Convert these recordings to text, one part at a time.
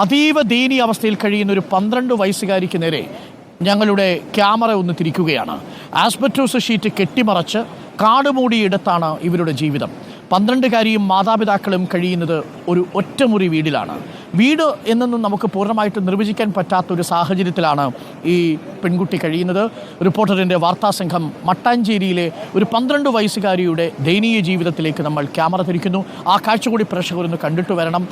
അതീവ ദയനീയ അവസ്ഥയിൽ കഴിയുന്ന ഒരു 12 വയസ്സുകാരിക്ക് നേരെ ഞങ്ങളുടെ ക്യാമറ ഒന്ന് തിരിക്കുകയാണ്. ആസ്ബറ്റോസ് ഷീറ്റ് കെട്ടിമറച്ച് കാടുമൂടിയിടത്താണ് ഇവരുടെ ജീവിതം. 12കാരിയും മാതാപിതാക്കളും കഴിയുന്നത് ഒരു ഒറ്റമുറി വീടിലാണ്. വീട് എന്നൊന്നും നമുക്ക് പൂർണ്ണമായിട്ട് നിർവചിക്കാൻ പറ്റാത്തൊരു സാഹചര്യത്തിലാണ് ഈ പെൺകുട്ടി കഴിയുന്നത്. റിപ്പോർട്ടറിൻ്റെ വാർത്താ സംഘം മട്ടാഞ്ചേരിയിലെ ഒരു 12 വയസ്സുകാരിയുടെ ദയനീയ ജീവിതത്തിലേക്ക് നമ്മൾ ക്യാമറ തിരിക്കുന്നു. ആ കാഴ്ച കൂടി പ്രേക്ഷകരൊന്ന് കണ്ടിട്ട് വരണം.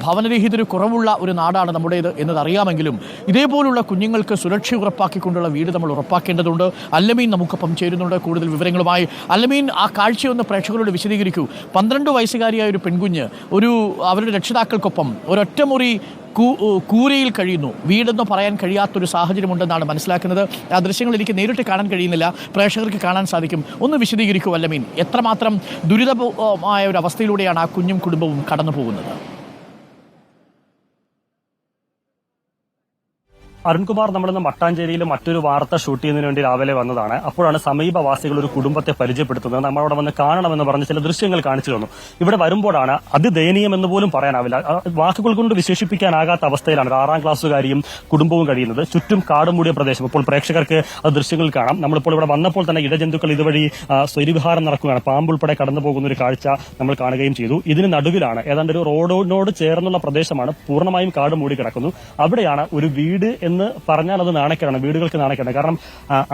ഭവനരഹിതര് കുറവുള്ള ഒരു നാടാണ് നമ്മുടേത് എന്നതറിയാമെങ്കിലും ഇതേപോലുള്ള കുഞ്ഞുങ്ങൾക്ക് സുരക്ഷ ഉറപ്പാക്കിക്കൊണ്ടുള്ള വീട് നമ്മൾ ഉറപ്പാക്കേണ്ടതുണ്ട്. അല്ലമീൻ നമുക്കൊപ്പം ചേരുന്നുണ്ട് കൂടുതൽ വിവരങ്ങളുമായി. അല്ലമീൻ, ആ കാഴ്ചയൊന്ന് പ്രേക്ഷകരോട് വിശദീകരിക്കൂ. 12 വയസ്സുകാരിയായ ഒരു പെൺകുഞ്ഞ് അവരുടെ രക്ഷിതാക്കൾക്കൊപ്പം ഒരൊറ്റമുറി കൂരയിൽ കഴിയുന്നു. വീടെന്ന് പറയാൻ കഴിയാത്തൊരു സാഹചര്യമുണ്ടെന്നാണ് മനസ്സിലാക്കുന്നത്. ആ ദൃശ്യങ്ങൾ എനിക്ക് നേരിട്ട് കാണാൻ കഴിയുന്നില്ല, പ്രേക്ഷകർക്ക് കാണാൻ സാധിക്കും. ഒന്ന് വിശദീകരിക്കൂ അല്ലമീൻ, എത്രമാത്രം ദുരിതമായ ഒരു അവസ്ഥയിലൂടെയാണ് ആ കുഞ്ഞും കുടുംബവും കടന്നു പോകുന്നത്? അരുൺകുമാർ, നമ്മളിന്ന് മട്ടാഞ്ചേരിയിൽ മറ്റൊരു വാർത്ത ഷൂട്ട് ചെയ്യുന്നതിന് വേണ്ടി രാവിലെ വന്നതാണ്. അപ്പോഴാണ് സമീപവാസികൾ ഒരു കുടുംബത്തെ പരിചയപ്പെടുത്തുന്നത്. നമ്മളവിടെ വന്ന് കാണണമെന്ന് പറഞ്ഞ് ചില ദൃശ്യങ്ങൾ കാണിച്ചു തന്നു. ഇവിടെ വരുമ്പോഴാണ് അതിദയനീയമെന്ന് പോലും പറയാനാവില്ല, വാക്കുകൾ കൊണ്ട് വിശേഷിപ്പിക്കാനാകാത്ത അവസ്ഥയിലാണ് 6ാം ക്ലാസ്സുകാരിയും കുടുംബവും കഴിയുന്നത്. ചുറ്റും കാടുമൂടിയ പ്രദേശം. ഇപ്പോൾ പ്രേക്ഷകർക്ക് ദൃശ്യങ്ങൾ കാണാം. നമ്മളിപ്പോൾ ഇവിടെ വന്നപ്പോൾ തന്നെ ഇടജന്തുക്കൾ ഇതുവഴി സ്വൈരവിഹാരം നടക്കുകയാണ്. പാമ്പുൾപ്പെടെ കടന്നു പോകുന്ന ഒരു കാഴ്ച നമ്മൾ കാണുകയും ചെയ്തു. ഇതിന് നടുവിലാണ്, ഏതാണ്ട് ഒരു റോഡിനോട് ചേർന്നുള്ള പ്രദേശമാണ്, പൂർണ്ണമായും കാട് മൂടി കിടക്കുന്നു. അവിടെയാണ് ഒരു വീട് എന്ന് പറഞ്ഞാൽ അത് നാണക്കേടാണ്, വീടുകൾക്ക് നാണക്കേടാണ്. കാരണം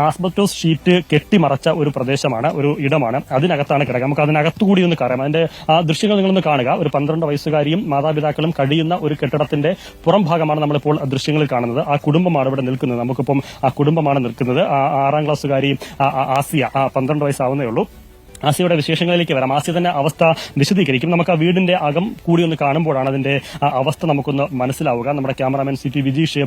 ആസ്ബറ്റോസ് ഷീറ്റ് കെട്ടിമറച്ച ഒരു പ്രദേശമാണ്, ഒരു ഇടമാണ്. അതിനകത്താണ് കിടക്കുക. നമുക്ക് അതിനകത്തുകൂടി ഒന്ന് കയറാം. അതിന്റെ ആ ദൃശ്യങ്ങൾ നിങ്ങളൊന്ന് കാണുക. ഒരു 12 വയസ്സുകാരിയും മാതാപിതാക്കളും കഴിയുന്ന ഒരു കെട്ടിടത്തിന്റെ പുറം ഭാഗമാണ് നമ്മളിപ്പോൾ ദൃശ്യങ്ങളിൽ കാണുന്നത്. ആ കുടുംബമാണ് ഇവിടെ നിൽക്കുന്നത്. നമുക്കിപ്പം ആ കുടുംബമാണ് നിൽക്കുന്നത്. 6ാം ക്ലാസ്സുകാരി ആസിയ, 12 വയസ്സാവുന്നേ ഉള്ളൂ. ആസിയുടെ വിശേഷങ്ങളിലേക്ക് വരാം. ആസിയ തന്നെ അവസ്ഥ വിശദീകരിക്കും. നമുക്ക് ആ വീടിന്റെ അകം കൂടി ഒന്ന് കാണുമ്പോഴാണ് അതിന്റെ അവസ്ഥ നമുക്കൊന്ന് മനസ്സിലാവുക. നമ്മുടെ ക്യാമറാമാൻ CP വിജീഷ്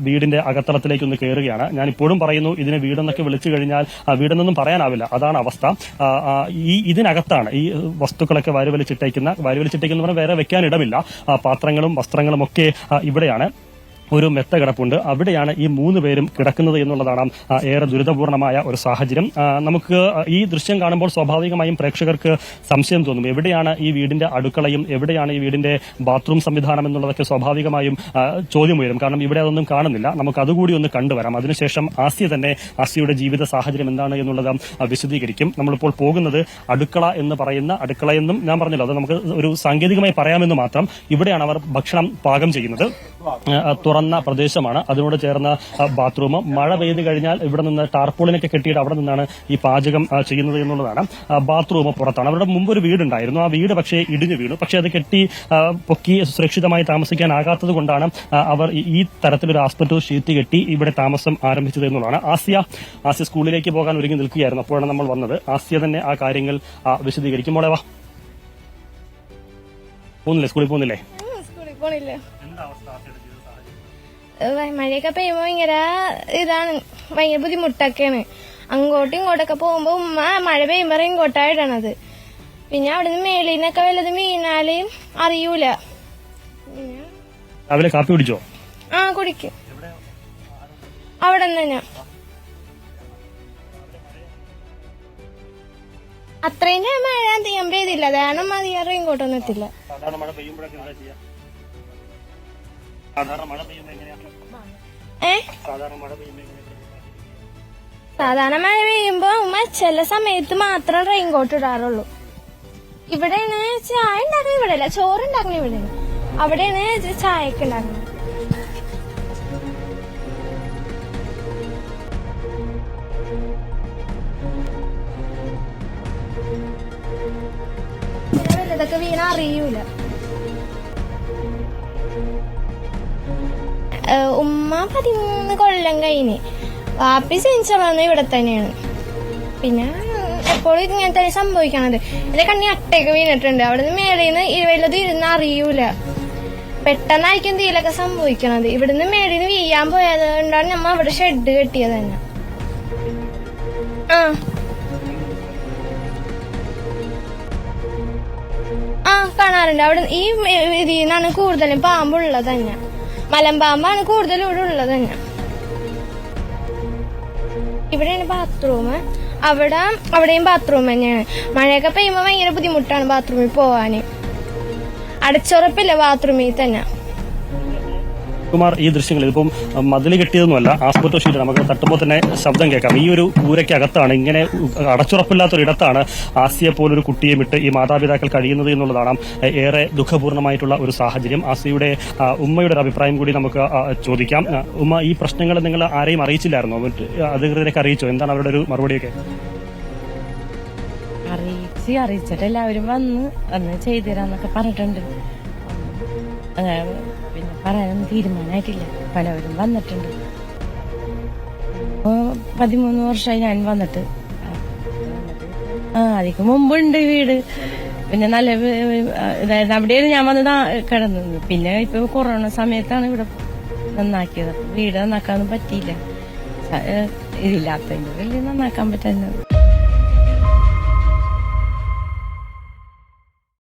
വീടിന്റെ അകത്തളത്തിലേക്ക് ഒന്ന് കയറുകയാണ്. ഞാൻ ഇപ്പോഴും പറയുന്നു, ഇതിനെ വീടെന്നൊക്കെ വിളിച്ചു കഴിഞ്ഞാൽ വീടെന്നൊന്നും പറയാനാവില്ല, അതാണ് അവസ്ഥ. ഇതിനകത്താണ് ഈ വസ്തുക്കളൊക്കെ വാരിവലിച്ചിട്ടേക്കുന്ന പറഞ്ഞാൽ വേറെ വെക്കാൻ ഇടമില്ല. പാത്രങ്ങളും വസ്ത്രങ്ങളും ഒക്കെ ഇവിടെയാണ്. ഒരു മെത്ത കിടപ്പുണ്ട്. അവിടെയാണ് ഈ 3 പേരും കിടക്കുന്നത് എന്നുള്ളതാണ് ഏറെ ദുരിതപൂർണമായ ഒരു സാഹചര്യം. നമുക്ക് ഈ ദൃശ്യം കാണുമ്പോൾ സ്വാഭാവികമായും പ്രേക്ഷകർക്ക് സംശയം തോന്നും, എവിടെയാണ് ഈ വീടിന്റെ അടുക്കളയും എവിടെയാണ് ഈ വീടിന്റെ ബാത്റൂം സംവിധാനം എന്നുള്ളതൊക്കെ സ്വാഭാവികമായും ചോദ്യം ഉയരും. കാരണം ഇവിടെ അതൊന്നും കാണുന്നില്ല. നമുക്ക് അതുകൂടി ഒന്ന് കണ്ടുവരാം. അതിനുശേഷം ആസിയുടെ ജീവിത സാഹചര്യം എന്താണ് എന്നുള്ളത് വിശദീകരിക്കും. നമ്മളിപ്പോൾ പോകുന്നത് അടുക്കള എന്ന് പറയുന്ന, അടുക്കളയെന്നും ഞാൻ പറഞ്ഞല്ലോ, അത് നമുക്ക് ഒരു സാങ്കേതികമായി പറയാമെന്ന് മാത്രം. ഇവിടെയാണ് അവർ ഭക്ഷണം പാകം ചെയ്യുന്നത്. തുറന്ന പ്രദേശമാണ്, അതിനോട് ചേർന്ന ബാത്റൂം. മഴ പെയ്ത് കഴിഞ്ഞാൽ ഇവിടെ നിന്ന് ടാർപോളിനൊക്കെ കെട്ടിയിട്ട് അവിടെ നിന്നാണ് ഈ പാചകം ചെയ്യുന്നത് എന്നുള്ളതാണ്. ബാത്റൂം പുറത്താണ്. അവരുടെ മുമ്പ് ഒരു വീടുണ്ടായിരുന്നു. ആ വീട് പക്ഷേ ഇടിഞ്ഞു വീണു. പക്ഷേ അത് കെട്ടി പൊക്കി സുരക്ഷിതമായി താമസിക്കാനാകാത്തത് കൊണ്ടാണ് അവർ ഈ തരത്തിലൊരു ആസ്ബറ്റോസ് ഷീറ്റ് കെട്ടി ഇവിടെ താമസം ആരംഭിച്ചത് എന്നുള്ളതാണ്. ആസിയ സ്കൂളിലേക്ക് പോകാൻ ഒരുങ്ങി നിൽക്കുകയായിരുന്നു. അപ്പോഴാണ് നമ്മൾ വന്നത്. ആസിയ തന്നെ ആ കാര്യങ്ങൾ വിശദീകരിക്കും. മോളെ വാ. പോകുന്നില്ലേ? സ്കൂളിൽ പോകുന്നില്ലേ? മഴയൊക്കെ പെയ്യുമ്പോ ഭയങ്കര ഇതാണ്, ഭയങ്കര ബുദ്ധിമുട്ടൊക്കെയാണ്. അങ്ങോട്ടും ഇങ്ങോട്ടൊക്കെ പോകുമ്പോ ഉമ്മ മഴ പെയ്യുമ്പോ ഇങ്ങോട്ടായിടണത്. പിന്നെ അവിടുന്ന് മേളിന്നൊക്കെ വല്ലതും വീണാല് അറിയൂല. രാവിലെ കാപ്പി കുടിച്ചോ? ആ, കുടിക്കും. അവിടെ തന്നെ അത്രയും മഴ അധികം പെയ്തില്ല, കാരണം അധികം ഇങ്ങോട്ടൊന്നും എത്തില്ല. സാധാരണ മഴ പെയ്യുമ്പോ ഉമ്മ ചില സമയത്ത് മാത്രം റെയിൻകോട്ട് ഇടാറുള്ളൂ. ഇവിടെയാണ് ചായ ഉണ്ടാക്കുന്നത്, ഇവിടെ അല്ല, ചോറുണ്ടാക്കുന്നത് ഇവിടെയാണ്. അവിടെയാണ് ചായയൊക്കെ ഉണ്ടാക്കുന്നത്. വല്ലതൊക്കെ വീണ അറിയൂല. ഉമ്മ 13 കൊല്ലം കഴിഞ്ഞ്, വാപ്പി ജനിച്ചത് ഇവിടെ തന്നെയാണ്. പിന്നെ എപ്പോഴും ഇങ്ങനെ തന്നെ സംഭവിക്കണത്. എന്റെ കണ്ണി അട്ടയൊക്കെ വീണിട്ടുണ്ട്. അവിടുന്ന് മേളിന്ന് വല്ലതും ഇരുന്ന് അറിയൂല. പെട്ടെന്നായിരിക്കും തീയിലൊക്കെ സംഭവിക്കണത്. ഇവിടുന്ന് മേളിന്ന് വീഴാൻ പോയത് കൊണ്ടാണ് നമ്മ അവിടെ ഷെഡ് കെട്ടിയത് തന്നെ. കാണാറുണ്ട്. അവിടെ ഈ ഇതിൽ നിന്നാണ് കൂടുതലും പാമ്പുള്ളത് തന്നെ. മലമ്പാമ്പാണ് കൂടുതലും ഇവിടെ ഉള്ളത് തന്നെ. ഇവിടെയാണ് ബാത്റൂം. അവിടെയും ബാത്റൂം തന്നെയാണ്. മഴയൊക്കെ പെയ്യുമ്പോ ഭയങ്കര ബുദ്ധിമുട്ടാണ് ബാത്റൂമിൽ പോവാന്. അടച്ചുറപ്പില്ല ബാത്റൂമിൽ തന്നെ. കുമാർ, ഈ ദൃശ്യങ്ങൾ ഇതിപ്പം മതിൽ കെട്ടിയതൊന്നുമല്ല, ആസ്പെറ്റോ ഷീറ്റ് നമുക്ക് തട്ടുമ്പോൾ തന്നെ ശബ്ദം കേൾക്കാം. ഈ ഒരു കൂരയ്ക്കകത്താണ്, ഇങ്ങനെ അടച്ചുറപ്പില്ലാത്തൊരിടത്താണ് ആസിയെ പോലൊരു കുട്ടിയെ വിട്ട് ഈ മാതാപിതാക്കൾ കഴിയുന്നത് എന്നുള്ളതാണ് ഏറെ ദുഃഖപൂർണ്ണമായിട്ടുള്ള ഒരു സാഹചര്യം. ആസിയുടെ ഉമ്മയുടെ ഒരു അഭിപ്രായം കൂടി നമുക്ക് ചോദിക്കാം. ഉമ്മ, ഈ പ്രശ്നങ്ങൾ നിങ്ങൾ ആരെയും അറിയിച്ചില്ലായിരുന്നോ? അധികൃതരൊക്കെ അറിയിച്ചോ? എന്താണ് അവരുടെ ഒരു മറുപടിയൊക്കെ? അറിയിച്ചിട്ട് എല്ലാവരും വന്ന് ചെയ്തുതരാന്നൊക്കെ പറഞ്ഞിട്ടുണ്ട്. പിന്നെ പറയാനൊന്നും തീരുമാനമായിട്ടില്ല. പലവരും വന്നിട്ടുണ്ട്. 13 വർഷമായി ഞാൻ വന്നിട്ട്. അതിക്ക് മുമ്പുണ്ട് വീട്. പിന്നെ നല്ല ഇതായത് അവിടെയാണ് ഞാൻ വന്ന് കിടന്നത്. പിന്നെ ഇപ്പൊ കൊറോണ സമയത്താണ് ഇവിടെ നന്നാക്കിയത്. വീട് നന്നാക്കാനൊന്നും പറ്റിയില്ല. ഇതില്ലാത്തതിന്റെ വലിയ നന്നാക്കാൻ പറ്റുന്നത്.